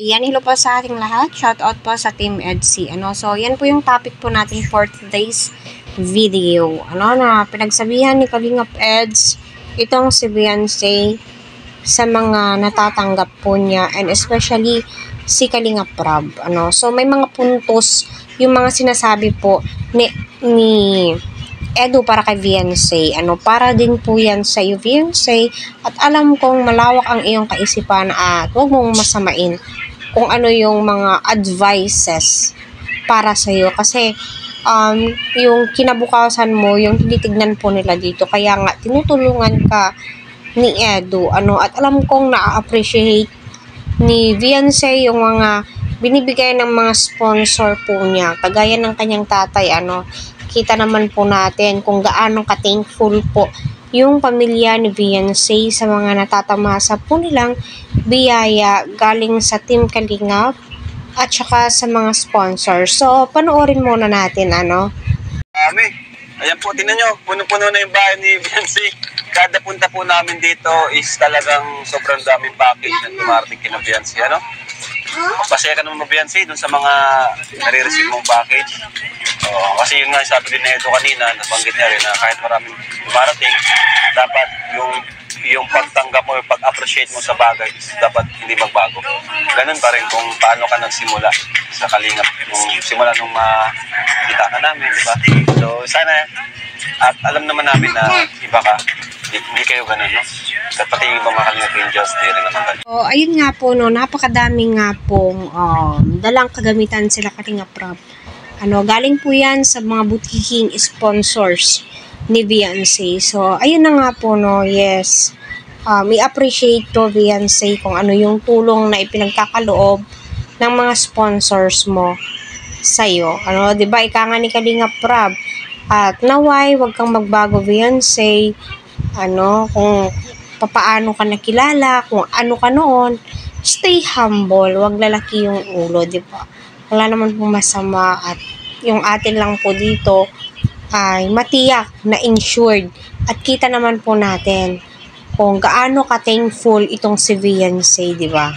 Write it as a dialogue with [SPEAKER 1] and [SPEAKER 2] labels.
[SPEAKER 1] Yan, hello po sa ating lahat. Shoutout po sa Team EDC. So, yan po yung topic po natin for today's video. Na pinagsabihan ni Kalingap Eds, itong si Beyonce sa mga natatanggap po niya, and especially si Kalingap Rab. So, may mga puntos yung mga sinasabi po ni Edu para kay Beyonce. Para din po yan sa iyo, Beyonce, at alam kong malawak ang iyong kaisipan at huwag mong masamain kung ano yung mga advices para sa iyo, kasi yung kinabukasan mo, yung tinitignan po nila dito, kaya nga tinutulungan ka ni Edu, at alam kong na-appreciate ni Beyonce yung mga binibigay ng mga sponsor po niya, kagaya ng kanyang tatay. Kita naman po natin kung gaano ka-thankful po yung pamilya ni Beyonce sa mga natatamasa po nilang biyaya galing sa Team Kalingap at saka sa mga sponsors. So, panoorin muna natin,
[SPEAKER 2] Ayan po, tingnan nyo, puno-puno na yung bahay ni Beyonce. Kada punta po namin dito is talagang sobrang daming package na dumarating kina Beyonce, Pasaya ka naman mo, Beyonce, dun sa mga nare-receive mong package. Kasi yun nga, sabi din na ito kanina, nabanggit niya rin na kahit maraming dumarating, dapat yung pagtanggap mo, yung pag-appreciate mo sa bagay is dapat hindi magbago. Ganun pa rin kung paano ka nagsimula sa Kalingap, nung simula nung makita ka namin, di ba? So, sana, at alam naman namin na iba ka, hindi kayo ganun, At pati yung ibang mga Kalingap Angels, di rin naman ganun.
[SPEAKER 1] So, ayun nga po, napakadaming nga pong dalang kagamitan sila Kalingap Rab. Galing po yan sa mga butiking sponsors ni Beyonce. So, ayun na nga po, yes. I-appreciate po, Beyonce, kung ano yung tulong na ipinagkakaloob ng mga sponsors mo sa'yo. Diba, ika nga ni Kalingap Rab. At naway, wag kang magbago, Beyonce. Kung papaano ka nakilala, kung ano ka noon, stay humble, wag lalaki yung ulo, diba? Wala naman pong masama, at yung atin lang po dito ay matiyak na insured, at kita naman po natin kung gaano ka-thankful itong si Beyonce, di ba?